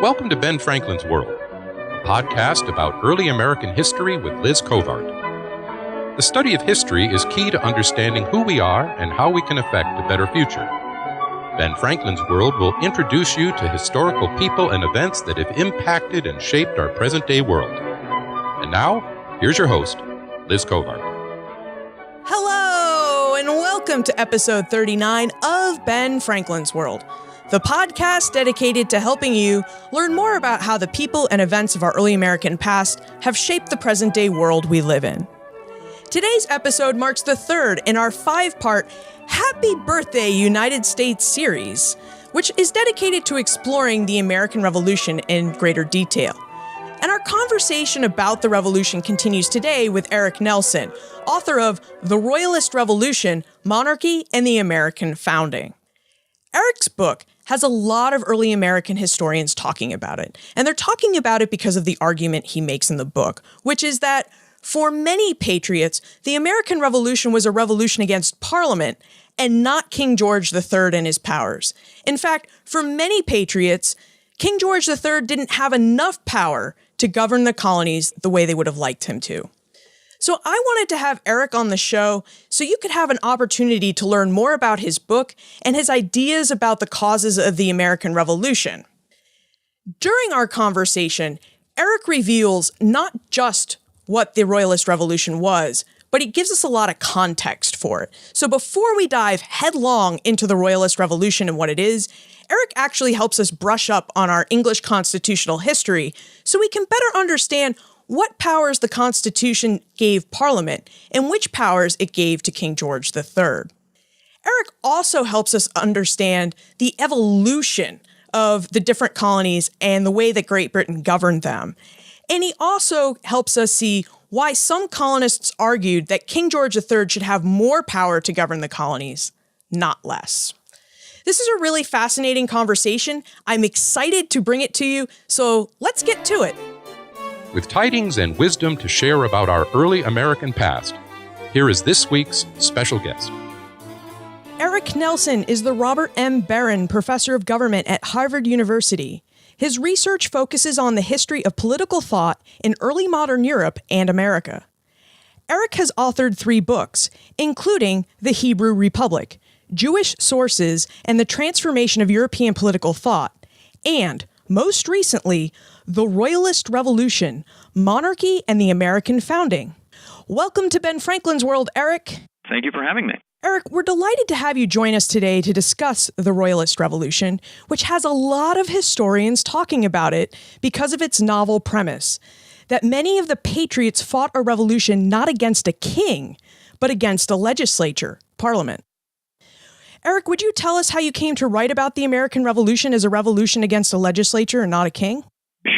Welcome to Ben Franklin's World, a podcast about early American history with Liz Covart. The study of history is key to understanding who we are and how we can affect a better future. Ben Franklin's World will introduce you to historical people and events that have impacted and shaped our present-day world. And now, here's your host, Liz Covart. Hello, and welcome to episode 39 of Ben Franklin's World, the podcast dedicated to helping you learn more about how the people and events of our early American past have shaped the present-day world we live in. Today's episode marks the third in our 5-part Happy Birthday United States series, which is dedicated to exploring the American Revolution in greater detail. And our conversation about the Revolution continues today with Eric Nelson, author of The Royalist Revolution, Monarchy, and the American Founding. Eric's book has a lot of early American historians talking about it, and they're talking about it because of the argument he makes in the book, which is that for many patriots, the American Revolution was a revolution against Parliament and not King George III and his powers. In fact, for many patriots, King George III didn't have enough power to govern the colonies the way they would have liked him to. So I wanted to have Eric on the show so you could have an opportunity to learn more about his book and his ideas about the causes of the American Revolution. During our conversation, Eric reveals not just what the Royalist Revolution was, but he gives us a lot of context for it. So before we dive headlong into the Royalist Revolution and what it is, Eric actually helps us brush up on our English constitutional history so we can better understand what powers the Constitution gave Parliament and which powers it gave to King George III. Eric also helps us understand the evolution of the different colonies and the way that Great Britain governed them. And he also helps us see why some colonists argued that King George III should have more power to govern the colonies, not less. This is a really fascinating conversation. I'm excited to bring it to you, so let's get to it. With tidings and wisdom to share about our early American past, here is this week's special guest. Eric Nelson is the Robert M. Barron Professor of Government at Harvard University. His research focuses on the history of political thought in early modern Europe and America. Eric has authored 3 books, including The Hebrew Republic, Jewish Sources and the Transformation of European Political Thought, and, most recently, The Royalist Revolution, Monarchy, and the American Founding. Welcome to Ben Franklin's World, Eric. Thank you for having me. Eric, we're delighted to have you join us today to discuss the Royalist Revolution, which has a lot of historians talking about it because of its novel premise, that many of the patriots fought a revolution not against a king, but against a legislature, Parliament. Eric, would you tell us how you came to write about the American Revolution as a revolution against a legislature and not a king?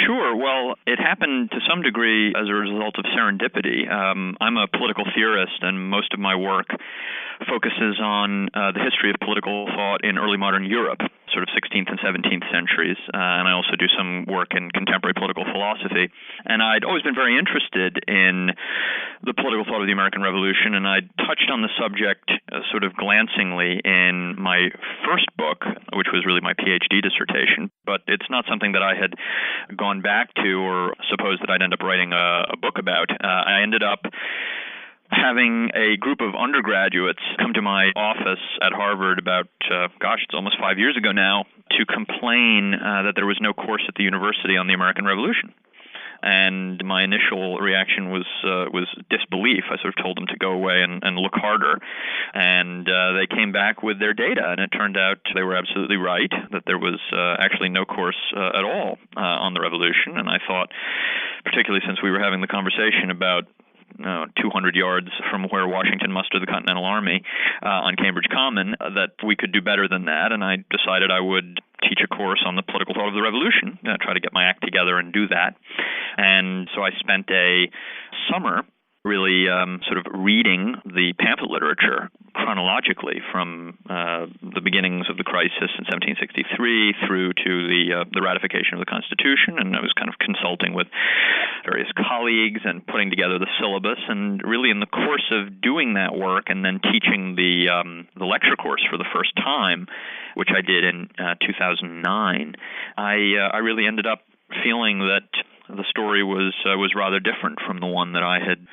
Sure. Well, it happened to some degree as a result of serendipity. I'm a political theorist, and most of my work focuses on the history of political thought in early modern Europe, sort of 16th and 17th centuries, and I also do some work in contemporary political philosophy. And I'd always been very interested in the political thought of the American Revolution, and I touched on the subject sort of glancingly in my first book, which was really my PhD dissertation, but it's not something that I had gone back to or supposed that I'd end up writing a book about. I ended up having a group of undergraduates come to my office at Harvard about, it's almost 5 years ago now, to complain that there was no course at the university on the American Revolution. And my initial reaction was disbelief. I sort of told them to go away and look harder. And they came back with their data, and it turned out they were absolutely right, that there was actually no course at all on the Revolution. And I thought, particularly since we were having the conversation about 200 yards from where Washington mustered the Continental Army on Cambridge Common, that we could do better than that, and I decided I would teach a course on the political thought of the Revolution, try to get my act together and do that. And so I spent a summer really sort of reading the pamphlet literature chronologically from the beginnings of the crisis in 1763 through to the ratification of the Constitution, and I was kind of consulting with various colleagues and putting together the syllabus, and really in the course of doing that work and then teaching the lecture course for the first time, which I did in 2009, I really ended up feeling that the story was rather different from the one that I had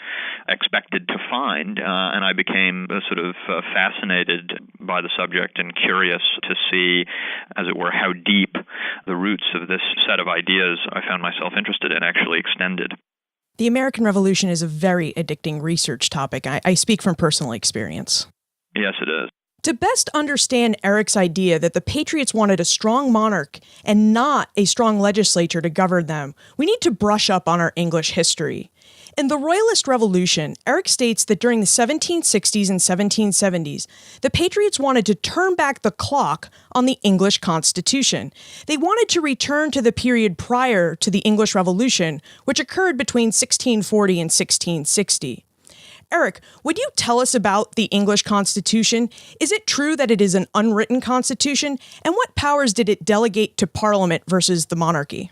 expected to find, and I became sort of fascinated by the subject and curious to see, as it were, how deep the roots of this set of ideas I found myself interested in actually extended. The American Revolution is a very addicting research topic. I speak from personal experience. Yes, it is. To best understand Eric's idea that the Patriots wanted a strong monarch and not a strong legislature to govern them, we need to brush up on our English history. In the Royalist Revolution, Eric states that during the 1760s and 1770s, the Patriots wanted to turn back the clock on the English Constitution. They wanted to return to the period prior to the English Revolution, which occurred between 1640 and 1660. Eric, would you tell us about the English Constitution? Is it true that it is an unwritten constitution? And what powers did it delegate to Parliament versus the monarchy?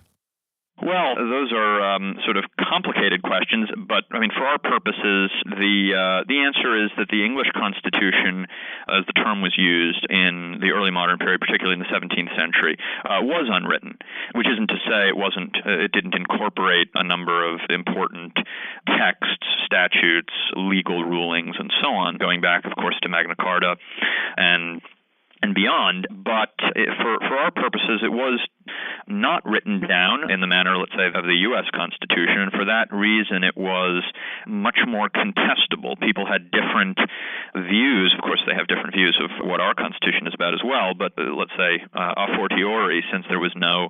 Well, those are sort of complicated questions, but I mean, for our purposes, the answer is that the English Constitution, as the term was used in the early modern period, particularly in the 17th century, was unwritten, which isn't to say it didn't incorporate a number of important texts, statutes, legal rulings, and so on, going back, of course, to Magna Carta and beyond. But for our purposes, it was not written down in the manner, let's say, of the U.S. Constitution. And for that reason, it was much more contestable. People had different views. Of course, they have different views of what our Constitution is about as well. But let's say, a fortiori, since there was no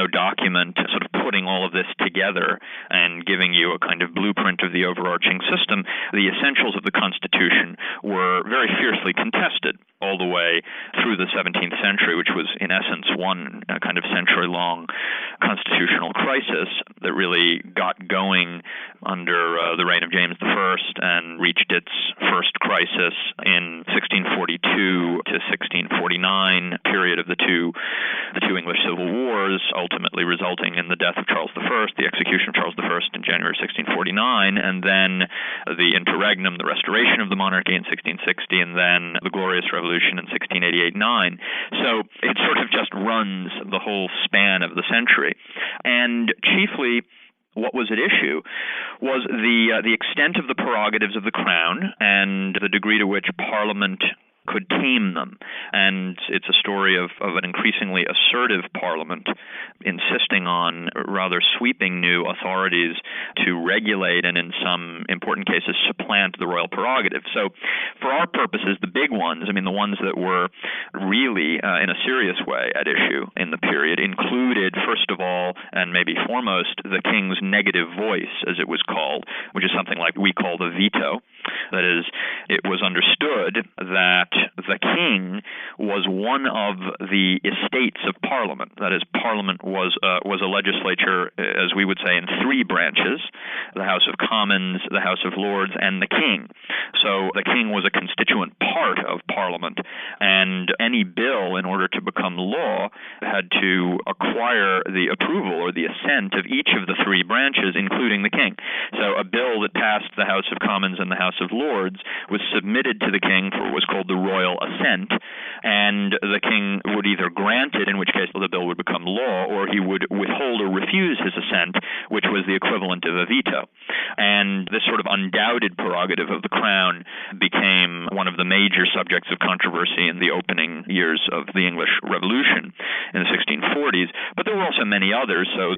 document sort of putting all of this together and giving you a kind of blueprint of the overarching system, the essentials of the Constitution were very fiercely contested all the way through the 17th century, which was, in essence, one kind of century-long constitutional crisis that really got going under the reign of James I and reached its first crisis in 1642 to 1649, period of the two English civil wars, ultimately resulting in the death of Charles I, the execution of Charles I in January 1649, and then the interregnum, the restoration of the monarchy in 1660, and then the Glorious Revolution in 1688-9. So it sort of just runs the whole span of the century. And chiefly, what was at issue was the extent of the prerogatives of the crown and the degree to which Parliament could tame them. And it's a story of an increasingly assertive Parliament insisting on rather sweeping new authorities to regulate and in some important cases supplant the royal prerogative. So for our purposes, the big ones, I mean the ones that were really in a serious way at issue in the period included, first of all, and maybe foremost, the king's negative voice, as it was called, which is something like we call the veto. That is, it was understood that the king was one of the estates of Parliament. That is, Parliament was a legislature, as we would say, in three branches: the House of Commons, the House of Lords, and the king. So the king was a constituent part of Parliament, and any bill, in order to become law, had to acquire the approval or the assent of each of the three branches, including the king. So a bill that passed the House of Commons and the House of Lords was submitted to the king for what was called the royal assent, and the king would either grant it, in which case the bill would become law, or he would withhold or refuse his assent, which was the equivalent of a veto. And this sort of undoubted prerogative of the crown became one of the major subjects of controversy in the opening years of the English Revolution in the 1640s. But there were also many others. So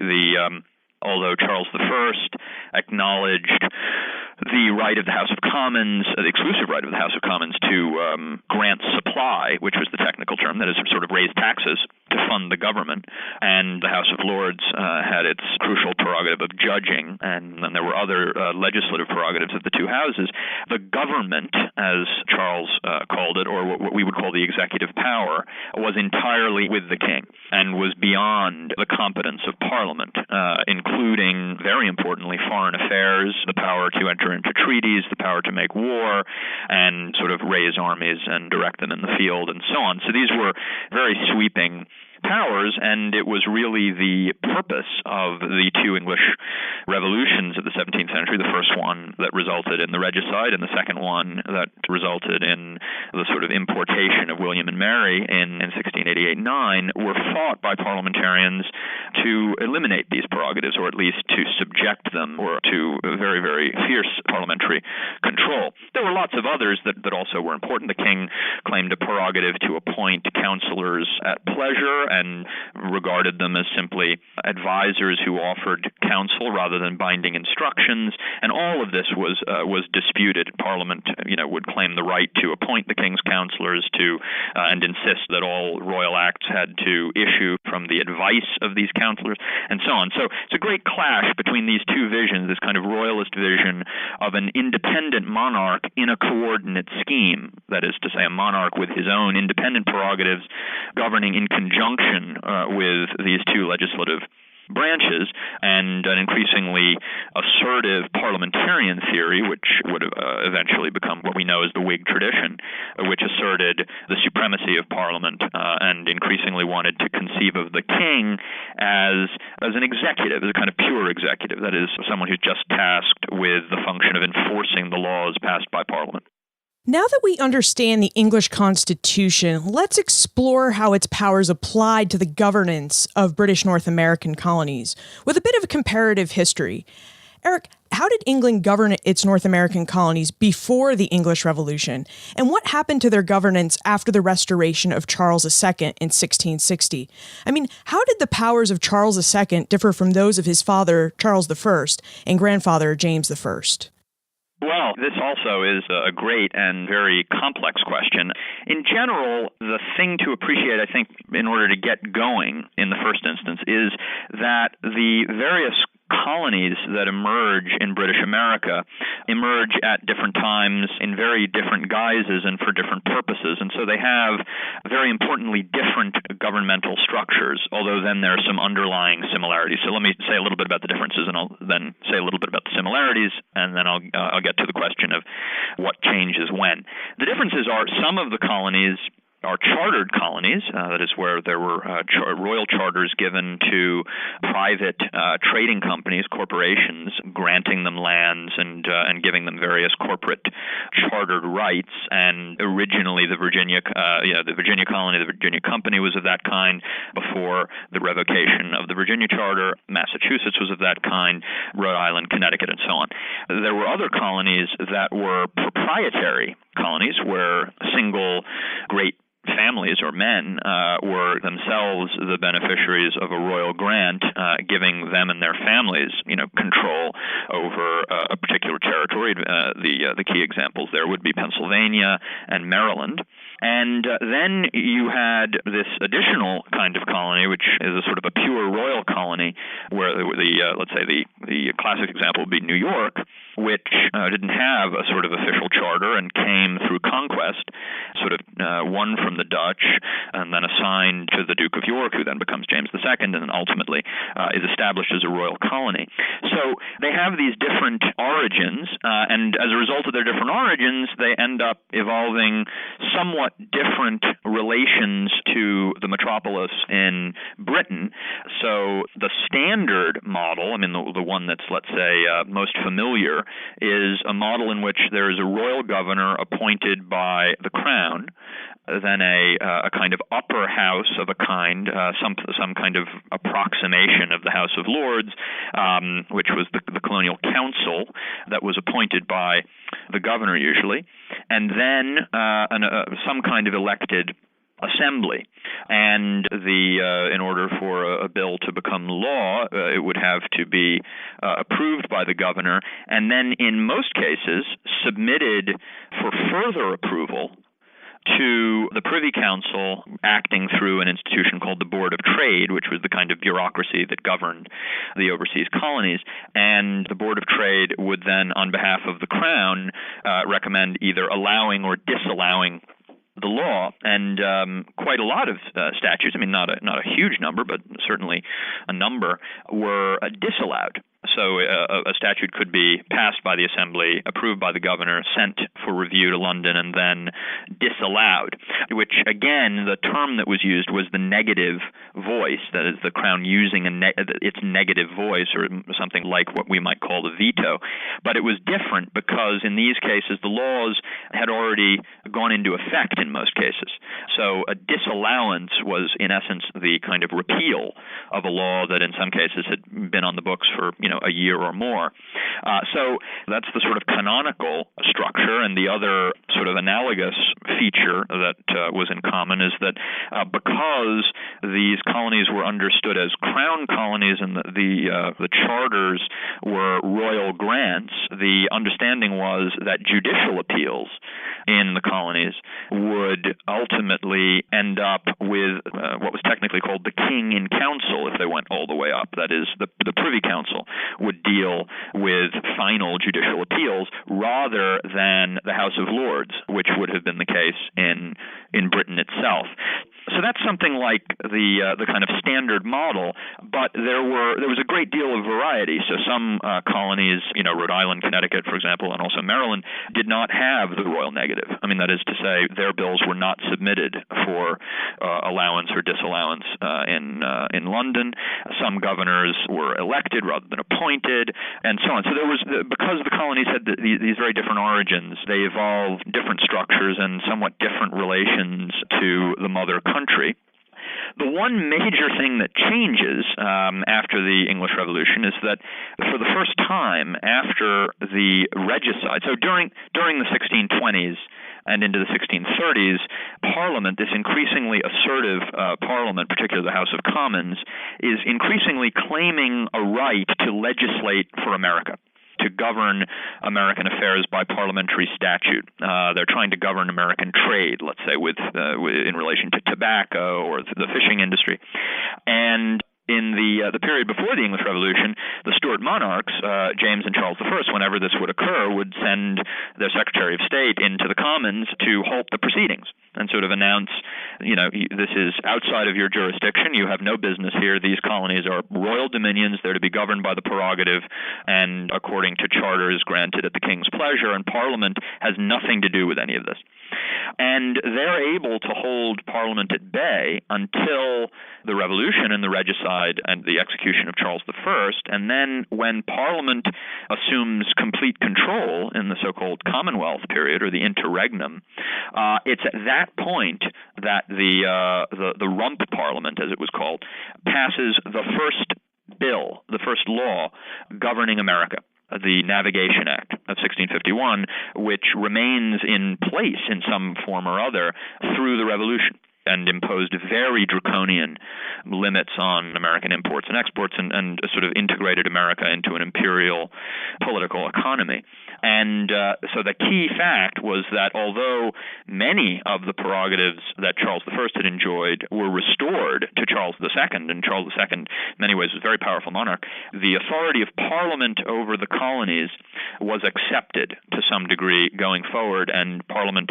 although Charles I acknowledged the right of the House of Commons, the exclusive right of the House of Commons to grant supply, which was the technical term, that is, sort of raise taxes to fund the government, and the House of Lords had its crucial prerogative of judging, and then there were other legislative prerogatives of the two houses. The government, as Charles called it, or what we would call the executive power, was entirely with the king and was beyond the competence of Parliament, including, very importantly, foreign affairs, the power to enter into treaties, the power to make war, and sort of raise armies and direct them in the field, and so on. So these were very sweeping powers, and it was really the purpose of the two English revolutions of the 17th century, the first one that resulted in the regicide and the second one that resulted in the sort of importation of William and Mary in 1688-9, were fought by parliamentarians to eliminate these prerogatives, or at least to subject them or to very, very fierce parliamentary control. There were lots of others that also were important. The king claimed a prerogative to appoint counselors at pleasure and regarded them as simply advisors who offered counsel rather than binding instructions. And all of this was disputed. Parliament, would claim the right to appoint the king's counselors and insist that all royal acts had to issue from the advice of these counselors, and so on. So it's a great clash between these two visions, this kind of royalist vision of an independent monarch in a coordinate scheme, that is to say, a monarch with his own independent prerogatives governing in conjunction with these two legislative branches, and an increasingly assertive parliamentarian theory, which would eventually become what we know as the Whig tradition, which asserted the supremacy of Parliament and increasingly wanted to conceive of the king as an executive, as a kind of pure executive, that is, someone who's just tasked with the function of enforcing the laws passed by Parliament. Now that we understand the English Constitution, let's explore how its powers applied to the governance of British North American colonies with a bit of a comparative history. Eric, how did England govern its North American colonies before the English Revolution? And what happened to their governance after the restoration of Charles II in 1660? I mean, how did the powers of Charles II differ from those of his father, Charles I, and grandfather, James I? Well, this also is a great and very complex question. In general, the thing to appreciate, I think, in order to get going in the first instance, is that the various colonies that emerge in British America emerge at different times in very different guises and for different purposes. And so they have, very importantly, different governmental structures, although then there are some underlying similarities. So let me say a little bit about the differences, and I'll then say a little bit about the similarities, and then I'll get to the question of what changes when. The differences are some of the colonies are chartered colonies, that is where there were royal charters given to private trading companies, corporations, granting them lands and giving them various corporate chartered rights. And originally, the Virginia colony, the Virginia Company was of that kind. Before the revocation of the Virginia Charter, Massachusetts was of that kind, Rhode Island, Connecticut, and so on. There were other colonies that were proprietary colonies, where single great families or men were themselves the beneficiaries of a royal grant, giving them and their families, control over a particular territory. The key examples there would be Pennsylvania and Maryland. And then you had this additional kind of colony, which is a sort of a pure royal colony, where let's say the classic example would be New York, which didn't have a sort of official charter and came through conquest, sort of won from the Dutch and then assigned to the Duke of York, who then becomes James II, and then ultimately is established as a royal colony. So they have these different origins, and as a result of their different origins, they end up evolving somewhat different relations to the metropolis in Britain. So the standard model, the one that's, let's say, most familiar, is a model in which there is a royal governor appointed by the crown, then a kind of upper house of a kind, some kind of approximation of the House of Lords, which was the colonial council that was appointed by the governor usually, and then some kind of elected assembly. And in order for a bill to become law, it would have to be approved by the governor, and then in most cases submitted for further approval to the Privy Council acting through an institution called the Board of Trade, which was the kind of bureaucracy that governed the overseas colonies. And the Board of Trade would then, on behalf of the Crown, recommend either allowing or disallowing the law. And quite a lot of statutes, I mean, not a huge number, but certainly a number, were disallowed. So a statute could be passed by the Assembly, approved by the governor, sent for review to London, and then disallowed, which, again, the term that was used was the negative voice, that is, the Crown using its negative voice, or something like what we might call the veto. But it was different because in these cases the laws had already gone into effect in most cases. So a disallowance was, in essence, the kind of repeal of a law that in some cases had been on the books for, a year or more. So that's the sort of canonical structure. And the other sort of analogous feature that was in common is that because these colonies were understood as crown colonies and the charters were royal grants, the understanding was that judicial appeals in the colonies would ultimately end up with what was technically called the king in council if they went all the way up. That is, the Privy Council would deal with final judicial appeals rather than the House of Lords, which would have been the case in Britain itself. So that's something like the kind of standard model, but there was a great deal of variety. So some colonies, Rhode Island, Connecticut, for example, and also Maryland, did not have the royal negative. I mean, that is to say, their bills were not submitted for allowance or disallowance in London. Some governors were elected rather than appointed, and so on. So there was, because the colonies had these very different origins, they evolved different structures and somewhat different relations to the mother country. The one major thing that changes after the English Revolution is that for the first time after the regicide, so during the 1620s and into the 1630s, Parliament, this increasingly assertive Parliament, particularly the House of Commons, is increasingly claiming a right to legislate for America, to govern American affairs by parliamentary statute. They're trying to govern American trade, let's say, with in relation to tobacco or the fishing industry. And in the period before the English Revolution, the Stuart monarchs, James and Charles I, whenever this would occur, would send their Secretary of State into the Commons to halt the proceedings and sort of announce, this is outside of your jurisdiction. You have no business here. These colonies are royal dominions. They're to be governed by the prerogative and according to charters granted at the King's pleasure, and Parliament has nothing to do with any of this. And they're able to hold Parliament at bay until the Revolution and the regicide and the execution of Charles I. And then when Parliament assumes complete control in the so-called Commonwealth period, or the interregnum, it's at that point that the Rump Parliament, as it was called, passes the first bill, the first law governing America, the Navigation Act of 1651, which remains in place in some form or other through the Revolution, and imposed very draconian limits on American imports and exports, and sort of integrated America into an imperial political economy. And so the key fact was that although many of the prerogatives that Charles I had enjoyed were restored to Charles II, and Charles II in many ways was a very powerful monarch, the authority of Parliament over the colonies was accepted to some degree going forward, and Parliament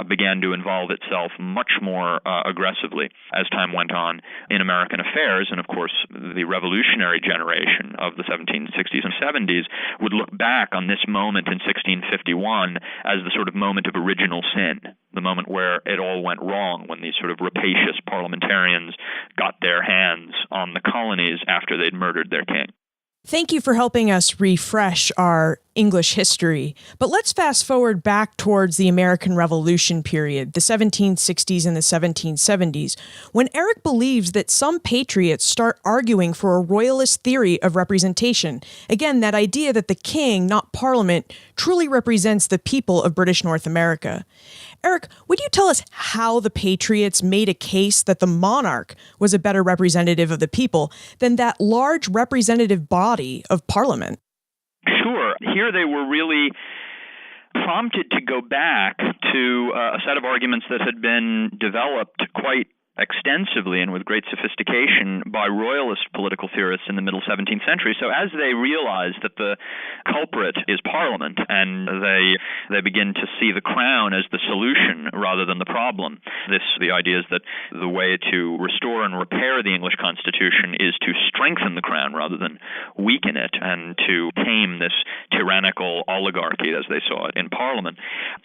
began to involve itself much more aggressively as time went on in American affairs. And of course, the revolutionary generation of the 1760s and 70s would look back on this moment in 1651 as the sort of moment of original sin, the moment where it all went wrong, when these sort of rapacious parliamentarians got their hands on the colonies after they'd murdered their king. Thank you for helping us refresh our English history. But let's fast forward back towards the American Revolution period, the 1760s and the 1770s, when Eric believes that some patriots start arguing for a royalist theory of representation. Again, that idea that the king, not Parliament, truly represents the people of British North America. Eric, would you tell us how the Patriots made a case that the monarch was a better representative of the people than that large representative body of Parliament? Sure. Here they were really prompted to go back to a set of arguments that had been developed quite extensively and with great sophistication by Royalist political theorists in the middle 17th century. So as they realize that the culprit is Parliament, and they begin to see the crown as the solution rather than the problem, the idea is that the way to restore and repair the English Constitution is to strengthen the crown rather than weaken it, and to tame this tyrannical oligarchy as they saw it in Parliament.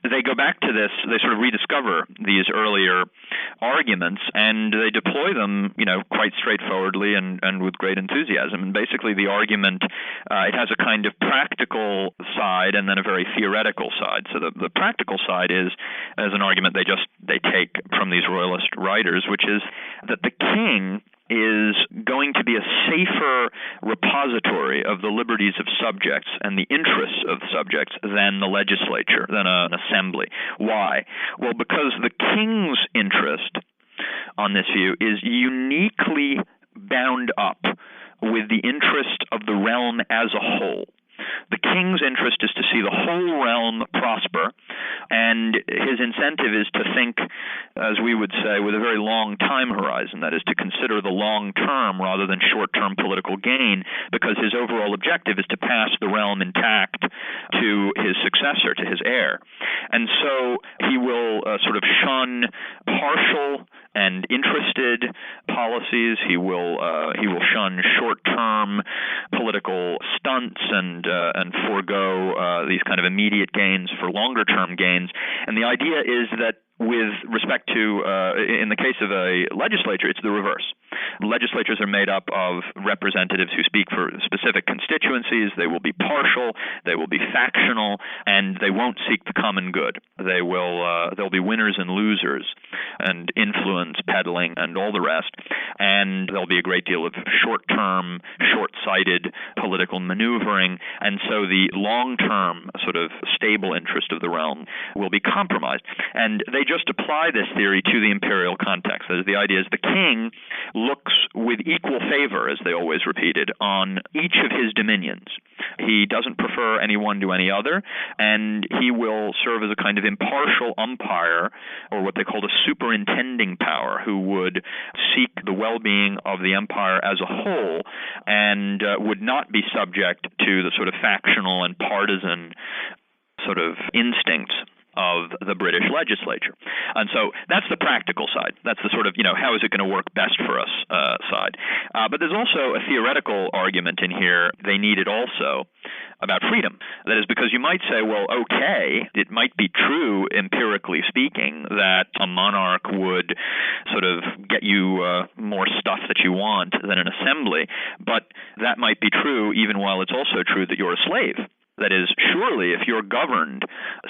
They go back to this, they sort of rediscover these earlier arguments, and they deploy them, quite straightforwardly and with great enthusiasm. And basically the argument, it has a kind of practical side and then a very theoretical side. So the practical side is, as an argument they take from these Royalist writers, which is that the king is going to be a safer repository of the liberties of subjects and the interests of subjects than the legislature, than an assembly. Why? Well, because the king's interest on this view is uniquely bound up with the interest of the realm as a whole. The king's interest is to see the whole realm prosper, and his incentive is to think, as we would say, with a very long time horizon, that is, to consider the long term rather than short-term political gain, because his overall objective is to pass the realm intact to his successor, to his heir. And so he will sort of shun partial and interested policies. He will shun short-term political stunts and forego these kind of immediate gains for longer-term gains. And the idea is that with respect to, in the case of a legislature, it's the reverse. Legislatures are made up of representatives who speak for specific constituencies. They will be partial, they will be factional, and they won't seek the common good. There'll be winners and losers, and influence peddling, and all the rest. And there'll be a great deal of short-term, short-sighted political maneuvering, and so the long-term sort of stable interest of the realm will be compromised. And they just apply this theory to the imperial context. That is, the idea is the king looks with equal favor, as they always repeated, on each of his dominions. He doesn't prefer any one to any other, and he will serve as a kind of impartial umpire, or what they call a superintending power, who would seek the well-being of the empire as a whole, and would not be subject to the sort of factional and partisan sort of instincts of the British legislature. And so that's the practical side. That's the sort of, how is it going to work best for us side. But there's also a theoretical argument in here, they need it also, about freedom. That is, because you might say, well, okay, it might be true, empirically speaking, that a monarch would sort of get you more stuff that you want than an assembly, but that might be true even while it's also true that you're a slave. That is, surely if you're governed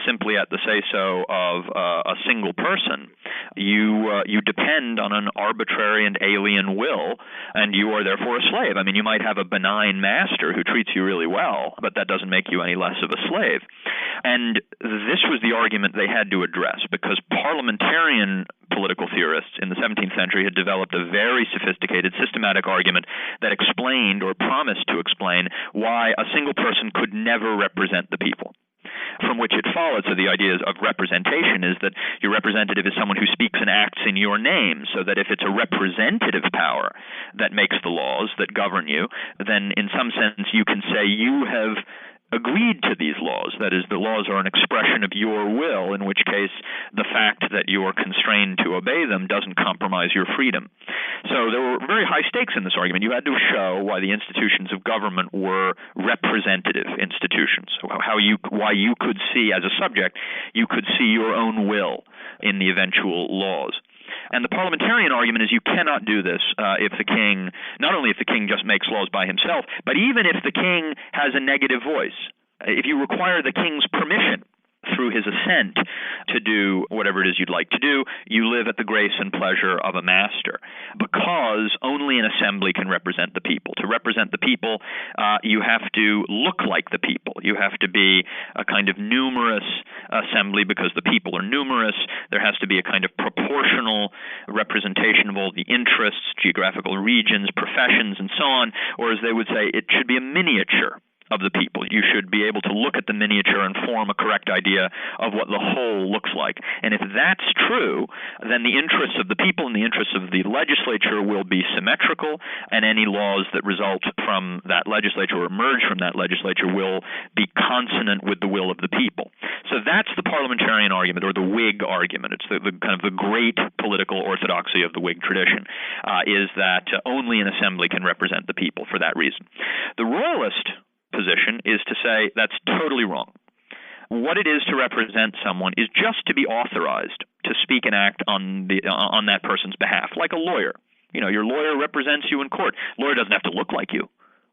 simply at the say-so of a single person, you depend on an arbitrary and alien will, and you are therefore a slave. I mean, you might have a benign master who treats you really well, but that doesn't make you any less of a slave. And this was the argument they had to address, because parliamentarian political theorists in the 17th century had developed a very sophisticated, systematic argument that explained, or promised to explain, why a single person could never represent the people. From which it followed, so the idea of representation is that your representative is someone who speaks and acts in your name, so that if it's a representative power that makes the laws that govern you, then in some sense you can say you have agreed to these laws. That is, the laws are an expression of your will, in which case the fact that you are constrained to obey them doesn't compromise your freedom. So there were very high stakes in this argument. You had to show why the institutions of government were representative institutions, why you could see, as a subject, you could see your own will in the eventual laws. And the parliamentarian argument is you cannot do this if the king, not only if the king just makes laws by himself, but even if the king has a negative voice. If you require the king's permission through his assent to do whatever it is you'd like to do, you live at the grace and pleasure of a master, because only an assembly can represent the people. To represent the people, you have to look like the people. You have to be a kind of numerous assembly because the people are numerous. There has to be a kind of proportional representation of all the interests, geographical regions, professions, and so on, or as they would say, it should be a miniature of the people. You should be able to look at the miniature and form a correct idea of what the whole looks like. And if that's true, then the interests of the people and the interests of the legislature will be symmetrical, and any laws that result from that legislature or emerge from that legislature will be consonant with the will of the people. So that's the parliamentarian argument, or the Whig argument. It's the kind of the great political orthodoxy of the Whig tradition, is that only an assembly can represent the people for that reason. The Royalist position is to say that's totally wrong. What it is to represent someone is just to be authorized to speak and act on that person's behalf, like a lawyer. You know, your lawyer represents you in court. Lawyer doesn't have to look like you.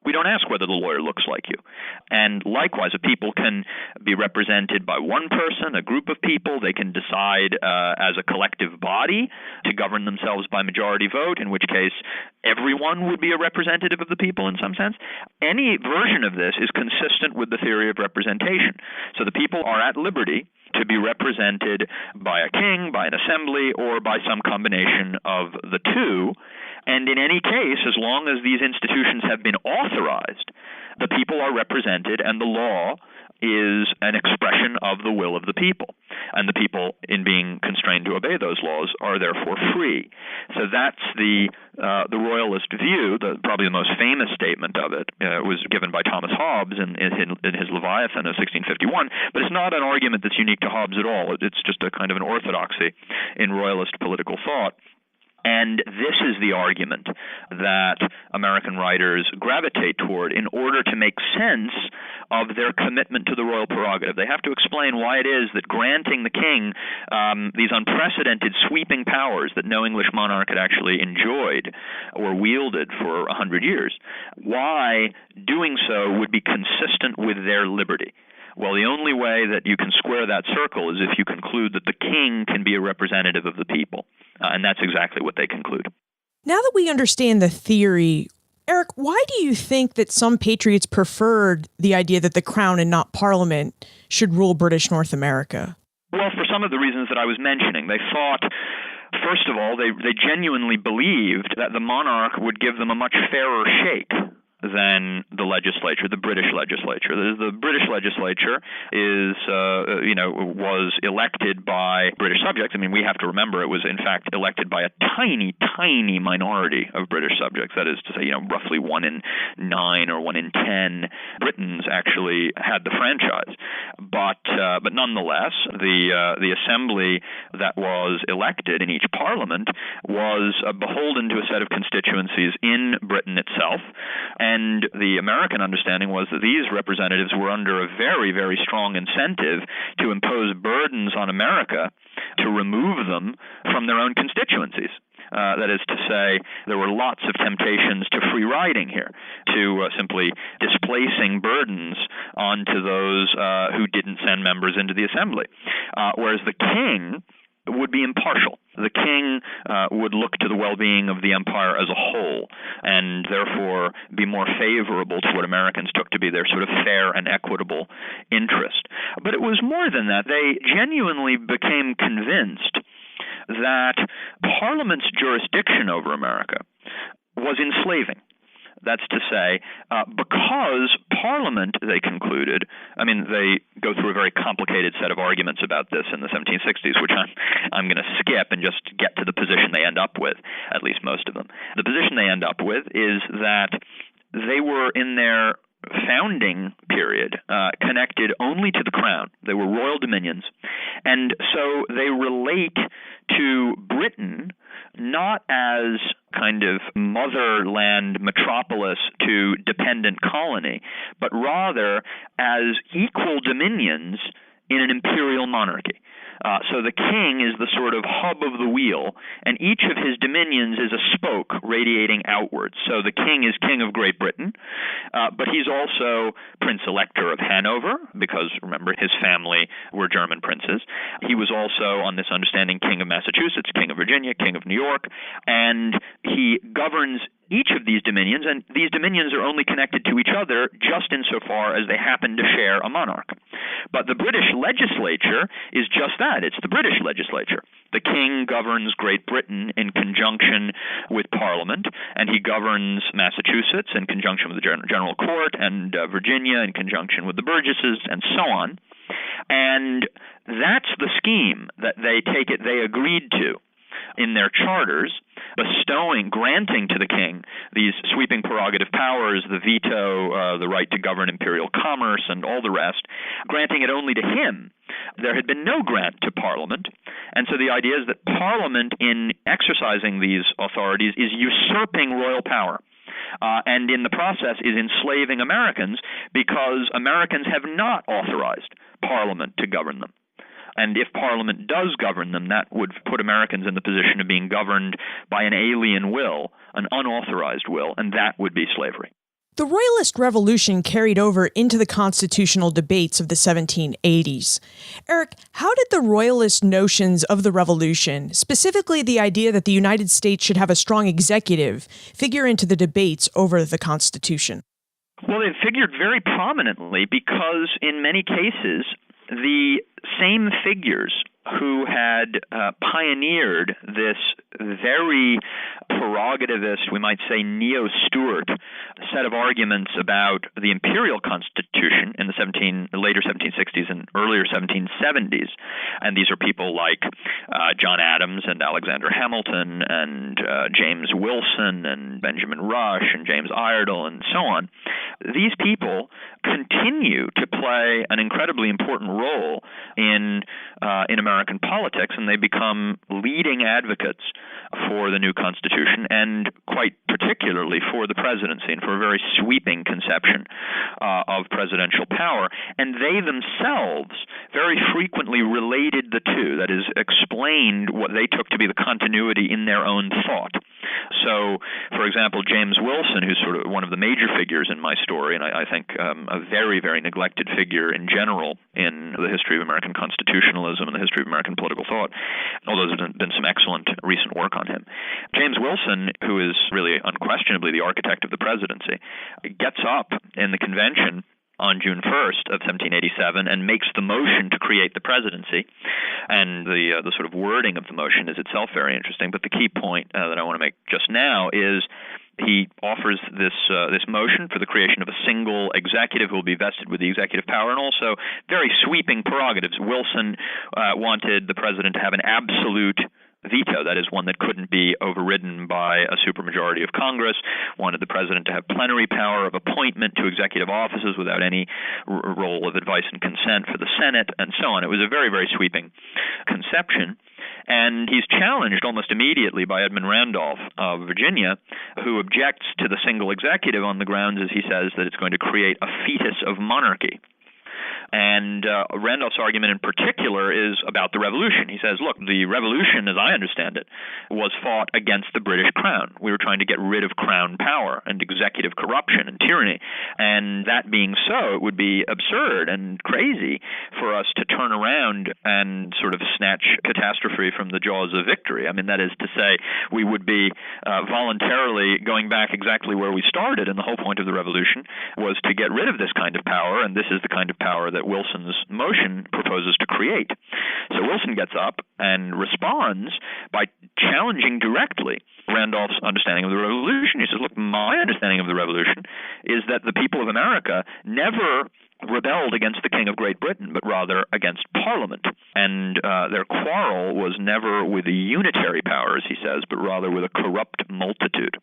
We don't ask whether the lawyer looks like you. And likewise, a people can be represented by one person, a group of people. They can decide as a collective body to govern themselves by majority vote, in which case everyone would be a representative of the people in some sense. Any version of this is consistent with the theory of representation. So the people are at liberty to be represented by a king, by an assembly, or by some combination of the two. And in any case, as long as these institutions have been authorized, the people are represented, and the law is an expression of the will of the people. And the people, in being constrained to obey those laws, are therefore free. So that's the Royalist view. Probably the most famous statement of it was given by Thomas Hobbes in his Leviathan of 1651. But it's not an argument that's unique to Hobbes at all. It's just a kind of an orthodoxy in Royalist political thought. And this is the argument that American writers gravitate toward in order to make sense of their commitment to the royal prerogative. They have to explain why it is that granting the king these unprecedented sweeping powers that no English monarch had actually enjoyed or wielded for 100 years, why doing so would be consistent with their liberty. Well, the only way that you can square that circle is if you conclude that the king can be a representative of the people. And that's exactly what they conclude. Now that we understand the theory, Eric, why do you think that some patriots preferred the idea that the crown and not Parliament should rule British North America? Well, for some of the reasons that I was mentioning. They thought, first of all, they genuinely believed that the monarch would give them a much fairer shake than the legislature, the British legislature. The British legislature was elected by British subjects. I mean, we have to remember it was, in fact, elected by a tiny, tiny minority of British subjects. That is to say, roughly 1 in 9 or 1 in 10 Britons actually had the franchise. But nonetheless, the assembly that was elected in each parliament was beholden to a set of constituencies in Britain itself. And the American understanding was that these representatives were under a very, very strong incentive to impose burdens on America to remove them from their own constituencies. That is to say, there were lots of temptations to free riding here, to simply displacing burdens onto those who didn't send members into the assembly. Whereas the king would be impartial. The king would look to the well-being of the empire as a whole, and therefore be more favorable to what Americans took to be their sort of fair and equitable interest. But it was more than that. They genuinely became convinced that Parliament's jurisdiction over America was enslaving. That's to say, because Parliament, they concluded, they go through a very complicated set of arguments about this in the 1760s, which I'm going to skip and just get to the position they end up with, at least most of them. The position they end up with is that they were, in their founding period, connected only to the crown. They were royal dominions. And so they relate to Britain not as kind of motherland metropolis to dependent colony, but rather as equal dominions in an imperial monarchy. So the king is the sort of hub of the wheel, and each of his dominions is a spoke radiating outwards. So the king is king of Great Britain, but he's also Prince Elector of Hanover, because, remember, his family were German princes. He was also, on this understanding, king of Massachusetts, king of Virginia, king of New York, and he governs each of these dominions, and these dominions are only connected to each other just insofar as they happen to share a monarch. But the British legislature is just that. It's the British legislature. The king governs Great Britain in conjunction with Parliament, and he governs Massachusetts in conjunction with the General Court, and Virginia in conjunction with the Burgesses, and so on. And that's the scheme that they agreed to in their charters, granting to the king these sweeping prerogative powers, the veto, the right to govern imperial commerce, and all the rest, granting it only to him. There had been no grant to Parliament, and so the idea is that Parliament, in exercising these authorities, is usurping royal power. And in the process is enslaving Americans, because Americans have not authorized Parliament to govern them. And if Parliament does govern them, that would put Americans in the position of being governed by an alien will, an unauthorized will, and that would be slavery. The Royalist Revolution carried over into the constitutional debates of the 1780s. Eric, how did the Royalist notions of the Revolution, specifically the idea that the United States should have a strong executive, figure into the debates over the Constitution? Well, they figured very prominently because, in many cases, the same figures who had pioneered this very prerogativist, we might say neo-Stuart, set of arguments about the imperial constitution in the later 1760s and earlier 1770s. And these are people like John Adams and Alexander Hamilton and James Wilson and Benjamin Rush and James Iredell and so on. These people continue to play an incredibly important role in American politics, and they become leading advocates for the new Constitution, and quite particularly for the presidency and for a very sweeping conception of presidential power. And they themselves very frequently related the two, that is, explained what they took to be the continuity in their own thought. So, for example, James Wilson, who's sort of one of the major figures in my story, and I think a very, very neglected figure in general in the history of American constitutionalism and the history of American political thought, although there's been some excellent recent work on him. James Wilson, who is really unquestionably the architect of the presidency, gets up in the convention on June 1st of 1787 and makes the motion to create the presidency. And the sort of wording of the motion is itself very interesting. But the key point that I want to make just now is he offers this motion for the creation of a single executive who will be vested with the executive power, and also very sweeping prerogatives. Wilson wanted the president to have an absolute veto, that is, one that couldn't be overridden by a supermajority of Congress, wanted the president to have plenary power of appointment to executive offices without any role of advice and consent for the Senate, and so on. It was a very, very sweeping conception. And he's challenged almost immediately by Edmund Randolph of Virginia, who objects to the single executive on the grounds, as he says, that it's going to create a fetus of monarchy. And Randolph's argument in particular is about the Revolution. He says, look, the Revolution, as I understand it, was fought against the British Crown. We were trying to get rid of Crown power and executive corruption and tyranny. And that being so, it would be absurd and crazy for us to turn around and sort of snatch catastrophe from the jaws of victory. I mean, that is to say, we would be voluntarily going back exactly where we started, and the whole point of the Revolution was to get rid of this kind of power, and this is the kind of power that Wilson's motion proposes to create. So Wilson gets up and responds by challenging directly Randolph's understanding of the Revolution. He says, look, my understanding of the Revolution is that the people of America never rebelled against the King of Great Britain, but rather against Parliament. And their quarrel was never with a unitary power, as he says, but rather with a corrupt multitude.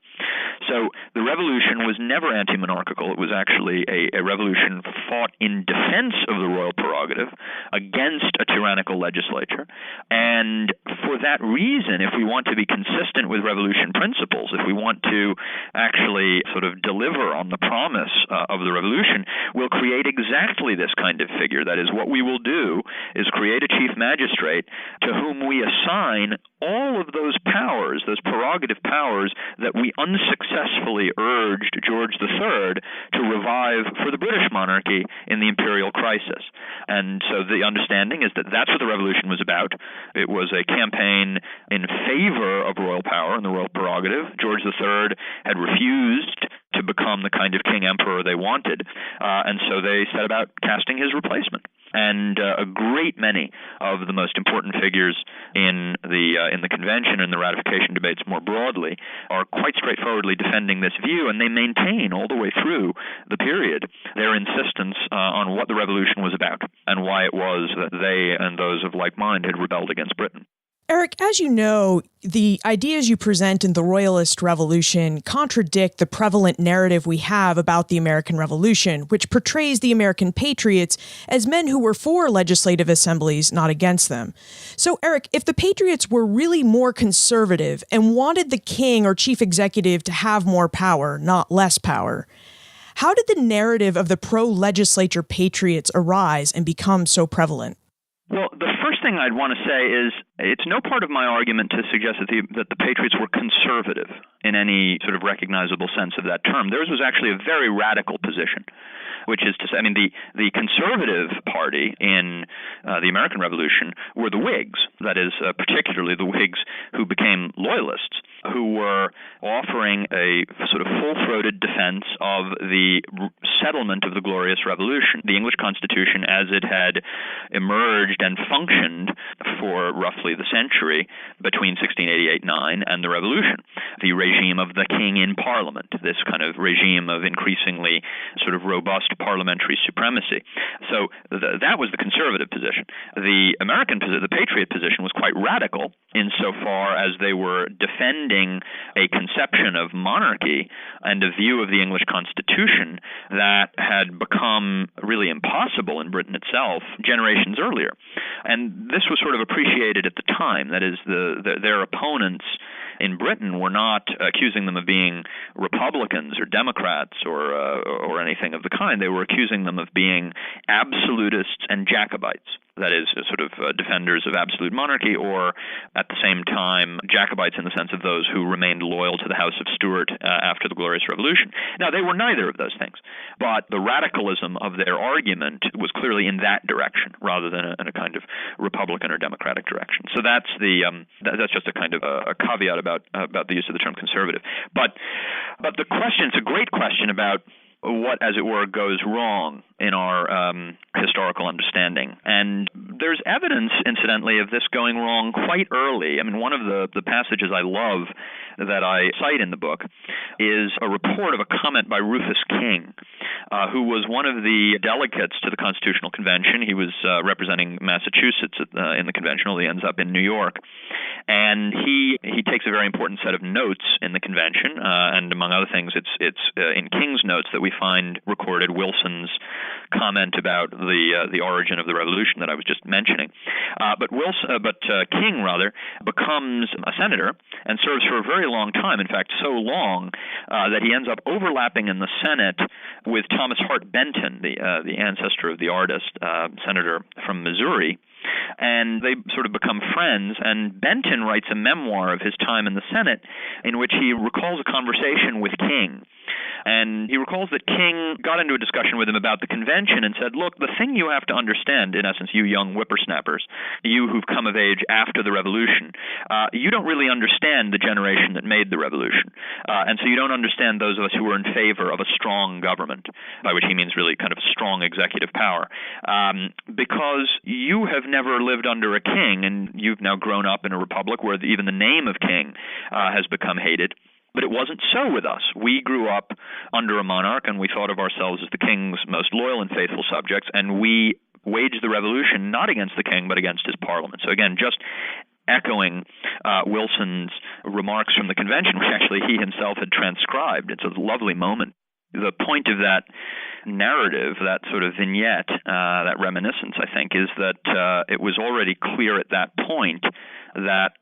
So the Revolution was never anti-monarchical. It was actually a revolution fought in defense of the royal prerogative against a tyrannical legislature. And for that reason, if we want to be consistent with revolution principles, if we want to actually sort of deliver on the promise of the Revolution, we'll create exactly this kind of figure. That is, what we will do is create a chief magistrate to whom we assign all of those powers, those prerogative powers that we unsuccessfully urged George III to revive for the British monarchy in the imperial crisis. And so the understanding is that that's what the Revolution was about. It was a campaign in favor of royal power and the royal prerogative. George III had refused to become the kind of king emperor they wanted, and so they set about casting his replacement. And a great many of the most important figures in the convention and the ratification debates more broadly are quite straightforwardly defending this view, and they maintain all the way through the period their insistence on what the revolution was about and why it was that they and those of like mind had rebelled against Britain. Eric, as you know, the ideas you present in the Royalist Revolution contradict the prevalent narrative we have about the American Revolution, which portrays the American Patriots as men who were for legislative assemblies, not against them. So, Eric, if the Patriots were really more conservative and wanted the king or chief executive to have more power, not less power, how did the narrative of the pro-legislature Patriots arise and become so prevalent? Well, the first thing I'd want to say is it's no part of my argument to suggest that the Patriots were conservative in any sort of recognizable sense of that term. Theirs was actually a very radical position, which is to say, the conservative party in the American Revolution were the Whigs, that is, particularly the Whigs who became Loyalists, who were offering a sort of full-throated defense of the settlement of the Glorious Revolution, the English Constitution as it had emerged and functioned for roughly the century between 1688-9 and the Revolution, the regime of the king in Parliament, this kind of regime of increasingly sort of robust parliamentary supremacy. So that was the conservative position. The Patriot position was quite radical insofar as they were defending a conception of monarchy and a view of the English Constitution that had become really impossible in Britain itself generations earlier. And this was sort of appreciated at the time. That is, their opponents in Britain were not accusing them of being Republicans or Democrats or anything of the kind. They were accusing them of being absolutists and Jacobites. That is, sort of defenders of absolute monarchy, or at the same time, Jacobites in the sense of those who remained loyal to the House of Stuart after the Glorious Revolution. Now, they were neither of those things, but the radicalism of their argument was clearly in that direction rather than in a kind of Republican or Democratic direction. So that's just a kind of a caveat about the use of the term conservative. But the question, it's a great question about what, as it were, goes wrong in our historical understanding. And there's evidence, incidentally, of this going wrong quite early. One of the passages I love that I cite in the book is a report of a comment by Rufus King, who was one of the delegates to the Constitutional Convention. He was representing Massachusetts in the convention. He ends up in New York. And he takes a very important set of notes in the convention, and among other things, it's in King's notes that we find recorded Wilson's comment about the origin of the revolution that I was just mentioning. But King becomes a senator and serves for a very long time. In fact, so long that he ends up overlapping in the Senate with Thomas Hart Benton, the ancestor of the artist, senator from Missouri. And they sort of become friends, and Benton writes a memoir of his time in the Senate in which he recalls a conversation with King. And he recalls that King got into a discussion with him about the convention and said, look, the thing you have to understand, in essence, you young whippersnappers, you who've come of age after the revolution, you don't really understand the generation that made the revolution. And so you don't understand those of us who were in favor of a strong government, by which he means really kind of strong executive power, because you have never lived under a king, and you've now grown up in a republic where even the name of king has become hated. But it wasn't so with us. We grew up under a monarch, and we thought of ourselves as the king's most loyal and faithful subjects, and we waged the revolution not against the king, but against his parliament. So again, just echoing Wilson's remarks from the convention, which actually he himself had transcribed. It's a lovely moment. The point of that narrative, that sort of vignette, that reminiscence, I think, is that it was already clear at that point that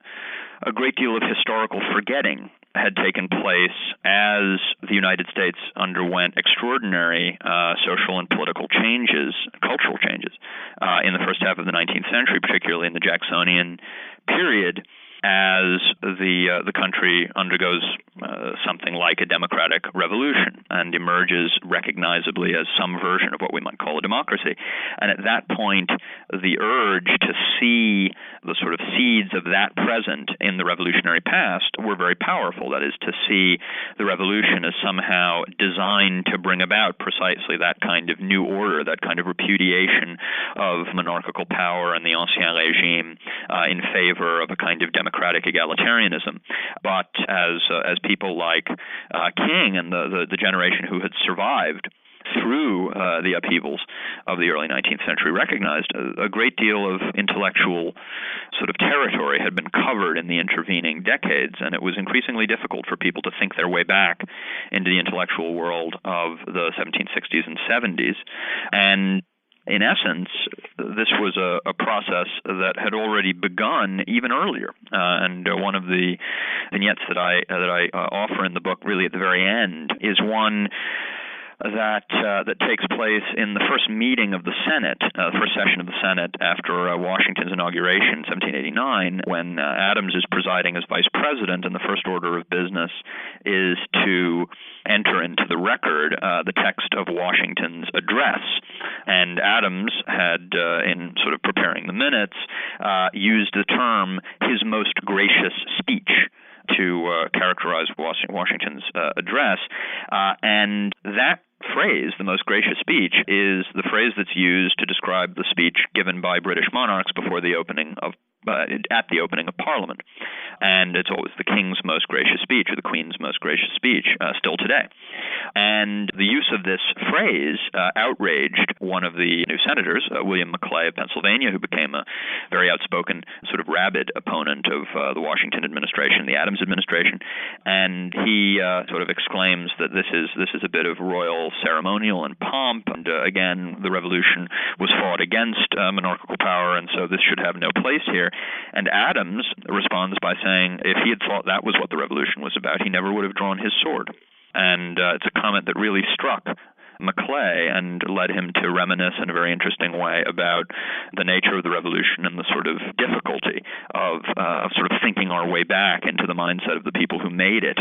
a great deal of historical forgetting had taken place as the United States underwent extraordinary social and political changes, cultural changes, in the first half of the 19th century, particularly in the Jacksonian period. as the country undergoes something like a democratic revolution and emerges recognizably as some version of what we might call a democracy. And at that point, the urge to see the sort of seeds of that present in the revolutionary past were very powerful. That is, to see the revolution as somehow designed to bring about precisely that kind of new order, that kind of repudiation of monarchical power and the ancien regime in favor of a kind of democratic egalitarianism. But as people like King and the generation who had survived through the upheavals of the early 19th century recognized, a great deal of intellectual sort of territory had been covered in the intervening decades, and it was increasingly difficult for people to think their way back into the intellectual world of the 1760s and 70s. And in essence, this was a process that had already begun even earlier. And one of the vignettes that I offer in the book, really at the very end, is one that takes place in the first meeting of the Senate, the first session of the Senate after Washington's inauguration in 1789, when Adams is presiding as vice president, and the first order of business is to enter into the record the text of Washington's address. And Adams had, in sort of preparing the minutes, used the term "his most gracious speech" to characterize Washington's address, and that phrase, the most gracious speech, is the phrase that's used to describe the speech given by British monarchs before the opening of at the opening of Parliament. And it's always the King's most gracious speech or the Queen's most gracious speech, still today. And the use of this phrase outraged one of the new senators, William Maclay of Pennsylvania, who became a very outspoken, sort of rabid opponent of the Washington administration, the Adams administration. And he sort of exclaims that this is a bit of royal ceremonial and pomp, and again, the revolution was fought against monarchical power, and so this should have no place here. And Adams responds by saying if he had thought that was what the revolution was about, he never would have drawn his sword. And it's a comment that really struck Maclay and led him to reminisce in a very interesting way about the nature of the revolution and the sort of difficulty of sort of thinking our way back into the mindset of the people who made it.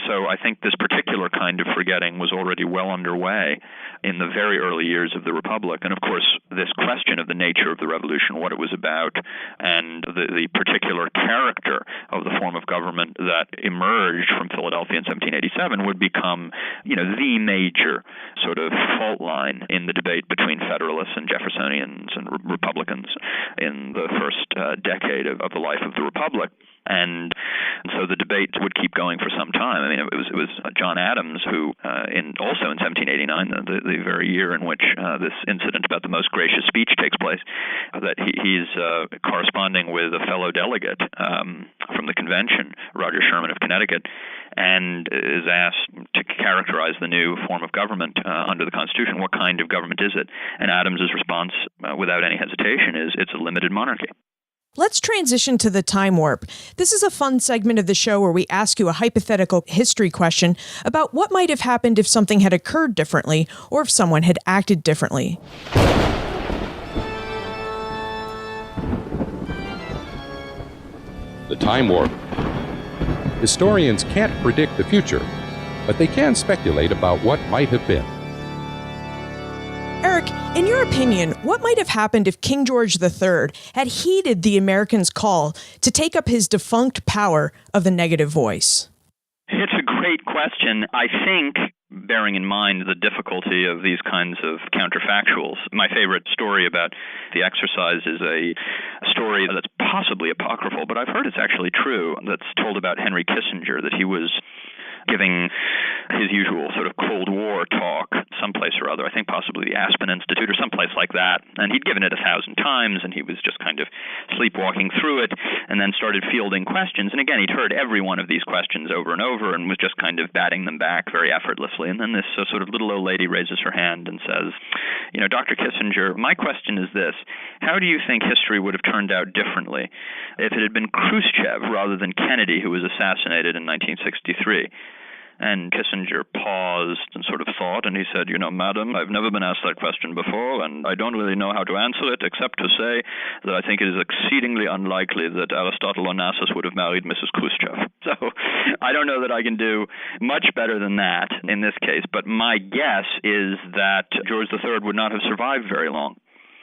So I think this particular kind of forgetting was already well underway in the very early years of the Republic. And of course, this question of the nature of the revolution, what it was about, and the particular character of the form of government that emerged from Philadelphia in 1787 would become, the major sort of fault line in the debate between Federalists and Jeffersonians and Republicans in the first decade of the life of the Republic. And so the debate would keep going for some time. I mean, it was John Adams who, also in 1789, the very year in which this incident about the most gracious speech takes place, that he's corresponding with a fellow delegate from the convention, Roger Sherman of Connecticut, and is asked to characterize the new form of government under the Constitution. What kind of government is it? And Adams's response, without any hesitation, is it's a limited monarchy. Let's transition to the time warp. This is a fun segment of the show where we ask you a hypothetical history question about what might have happened if something had occurred differently or if someone had acted differently. The time warp. Historians can't predict the future, but they can speculate about what might have been. Eric, in your opinion, what might have happened if King George III had heeded the Americans' call to take up his defunct power of the negative voice? It's a great question. I think, bearing in mind the difficulty of these kinds of counterfactuals, my favorite story about the exercise is a story that's possibly apocryphal, but I've heard it's actually true, that's told about Henry Kissinger, that he was giving his usual sort of Cold War talk someplace or other, I think possibly the Aspen Institute or someplace like that, and he'd given it 1,000 times, and he was just kind of sleepwalking through it, and then started fielding questions, and again, he'd heard every one of these questions over and over, and was just kind of batting them back very effortlessly, and then this sort of little old lady raises her hand and says, Dr. Kissinger, my question is this: how do you think history would have turned out differently if it had been Khrushchev rather than Kennedy who was assassinated in 1963? And Kissinger paused and sort of thought, and he said, Madam, I've never been asked that question before, and I don't really know how to answer it except to say that I think it is exceedingly unlikely that Aristotle Onassis would have married Mrs. Khrushchev. So I don't know that I can do much better than that in this case, but my guess is that George III would not have survived very long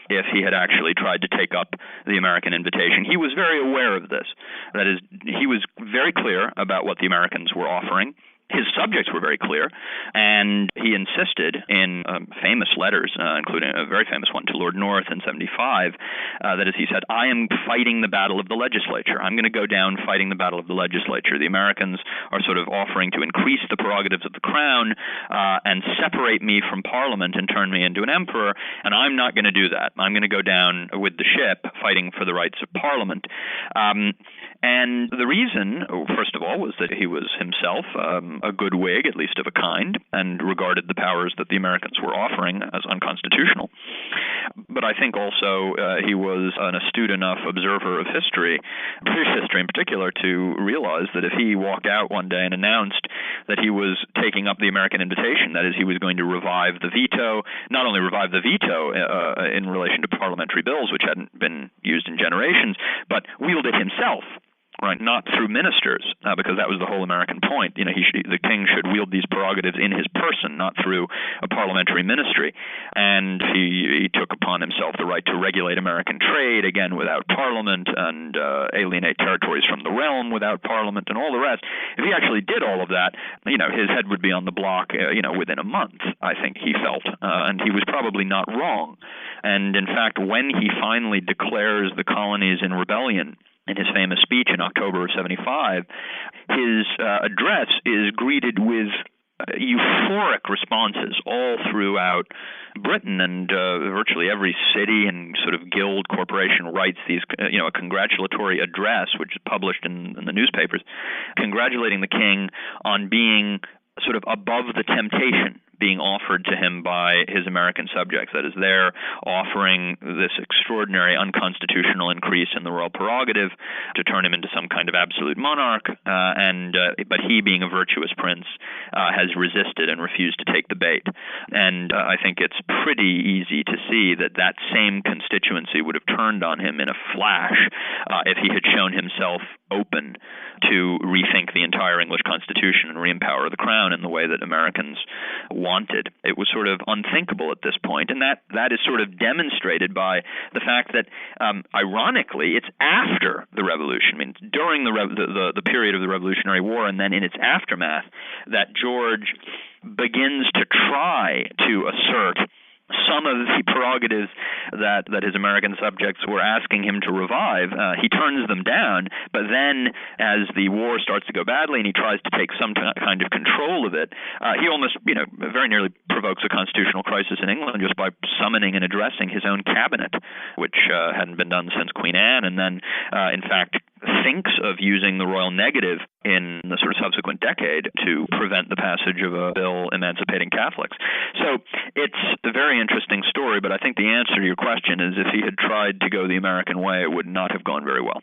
if he had actually tried to take up the American invitation. He was very aware of this. That is, he was very clear about what the Americans were offering. His subjects were very clear, and he insisted in famous letters, including a very famous one to Lord North in 75, that is, he said, I am fighting the battle of the legislature. I'm going to go down fighting the battle of the legislature. The Americans are sort of offering to increase the prerogatives of the crown and separate me from Parliament and turn me into an emperor, and I'm not going to do that. I'm going to go down with the ship fighting for the rights of Parliament. And the reason, first of all, was that he was himself a good Whig, at least of a kind, and regarded the powers that the Americans were offering as unconstitutional. But I think also he was an astute enough observer of history, British history in particular, to realize that if he walked out one day and announced that he was taking up the American invitation, that is, he was going to revive the veto, not only revive the veto in relation to parliamentary bills, which hadn't been used in generations, but wield it himself. Right, not through ministers, because that was the whole American point. The king should wield these prerogatives in his person, not through a parliamentary ministry. And he took upon himself the right to regulate American trade, again, without Parliament, and alienate territories from the realm without Parliament, and all the rest. If he actually did all of that, his head would be on the block, within a month, I think he felt. And he was probably not wrong. And in fact, when he finally declares the colonies in rebellion, in his famous speech in October of 75, his address is greeted with euphoric responses all throughout Britain, and virtually every city and sort of guild corporation writes these, a congratulatory address, which is published in the newspapers, congratulating the king on being sort of above the temptation being offered to him by his American subjects. That is, they're offering this extraordinary unconstitutional increase in the royal prerogative to turn him into some kind of absolute monarch, but he, being a virtuous prince, has resisted and refused to take the bait. And I think it's pretty easy to see that that same constituency would have turned on him in a flash if he had shown himself open to rethink the entire English Constitution and re-empower the crown in the way that Americans wanted. It was sort of unthinkable at this point, and that is sort of demonstrated by the fact that, ironically, it's after the Revolution. I mean, during the period of the Revolutionary War and then in its aftermath that George begins to try to assert some of the prerogatives that his American subjects were asking him to revive. He turns them down, but then as the war starts to go badly and he tries to take some kind of control of it, he almost, very nearly provokes a constitutional crisis in England just by summoning and addressing his own cabinet, which hadn't been done since Queen Anne, and then, in fact, thinks of using the royal negative in the sort of subsequent decade to prevent the passage of a bill emancipating Catholics. So it's a very interesting story, but I think the answer to your question is if he had tried to go the American way, it would not have gone very well.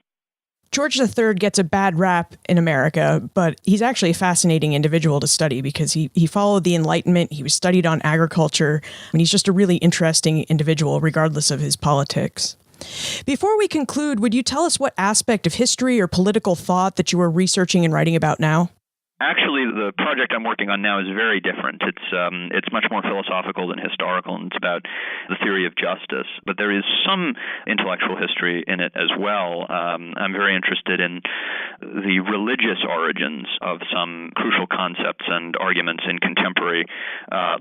George III gets a bad rap in America, but he's actually a fascinating individual to study because he followed the Enlightenment, he was studied on agriculture, and he's just a really interesting individual regardless of his politics. Before we conclude, would you tell us what aspect of history or political thought that you are researching and writing about now? Actually, the project I'm working on now is very different. It's much more philosophical than historical, and it's about the theory of justice. But there is some intellectual history in it as well. I'm very interested in the religious origins of some crucial concepts and arguments in contemporary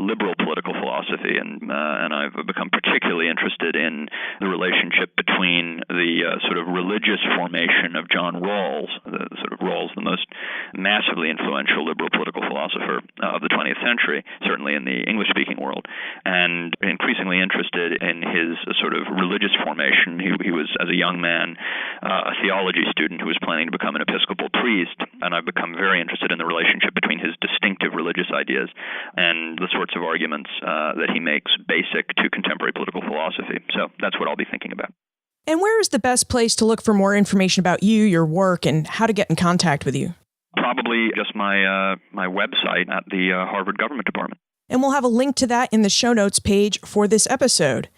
liberal political philosophy, and I've become particularly interested in the relationship between the sort of religious formation of John Rawls, the most massively influential liberal political philosopher of the 20th century, certainly in the English-speaking world, and increasingly interested in his sort of religious formation. He was, as a young man, a theology student who was planning to become an Episcopal priest, and I've become very interested in the relationship between his distinctive religious ideas and the sorts of arguments that he makes basic to contemporary political philosophy. So that's what I'll be thinking about. And where is the best place to look for more information about you, your work, and how to get in contact with you? Probably simply just my website at the Harvard Government Department. And we'll have a link to that in the show notes page for this episode.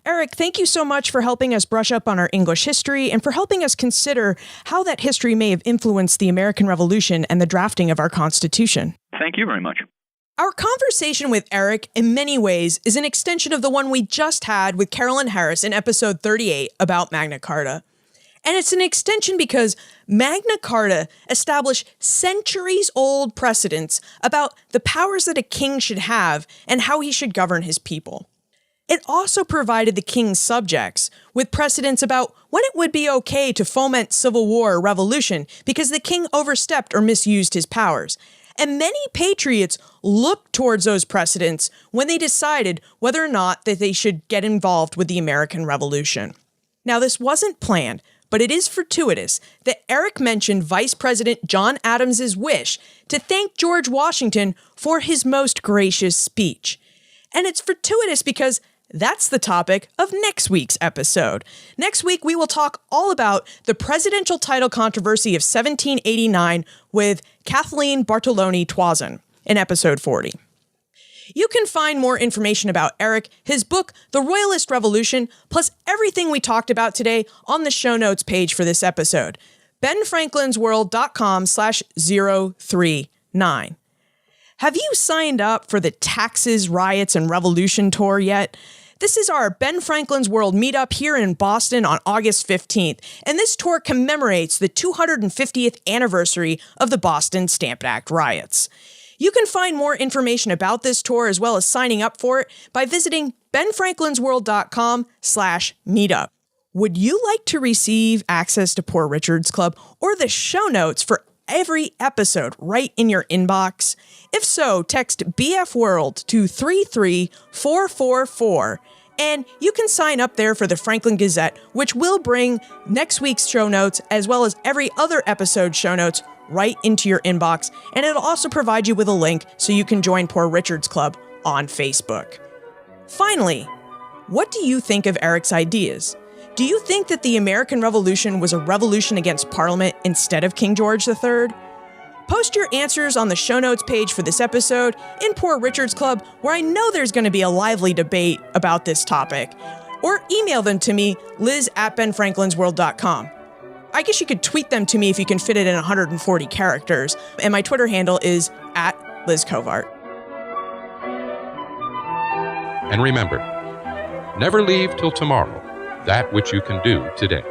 Eric, thank you so much for helping us brush up on our English history and for helping us consider how that history may have influenced the American Revolution and the drafting of our Constitution. Thank you very much. Our conversation with Eric, in many ways, is an extension of the one we just had with Carolyn Harris in episode 38 about Magna Carta. And it's an extension because Magna Carta established centuries-old precedents about the powers that a king should have and how he should govern his people. It also provided the king's subjects with precedents about when it would be okay to foment civil war or revolution because the king overstepped or misused his powers. And many patriots looked towards those precedents when they decided whether or not that they should get involved with the American Revolution. Now, this wasn't planned, but it is fortuitous that Eric mentioned Vice President John Adams's wish to thank George Washington for his most gracious speech. And it's fortuitous because that's the topic of next week's episode. Next week, we will talk all about the presidential title controversy of 1789 with Kathleen Bartoloni Toison in episode 40. You can find more information about Eric, his book, The Royalist Revolution, plus everything we talked about today on the show notes page for this episode, benfranklinsworld.com/039. Have you signed up for the Taxes, Riots, and Revolution tour yet? This is our Ben Franklin's World meetup here in Boston on August 15th, and this tour commemorates the 250th anniversary of the Boston Stamp Act riots. You can find more information about this tour as well as signing up for it by visiting benfranklinsworld.com/meetup. Would you like to receive access to Poor Richard's Club or the show notes for every episode right in your inbox? If so, text BFWorld to 33444, and you can sign up there for the Franklin Gazette, which will bring next week's show notes as well as every other episode show notes right into your inbox, and it'll also provide you with a link so you can join Poor Richard's Club on Facebook. Finally, what do you think of Eric's ideas? Do you think that the American Revolution was a revolution against Parliament instead of King George III? Post your answers on the show notes page for this episode in Poor Richard's Club, where I know there's going to be a lively debate about this topic, or email them to me, liz@benfranklinsworld.com. I guess you could tweet them to me if you can fit it in 140 characters, and my Twitter handle is @LizCovart. And remember, never leave till tomorrow that which you can do today.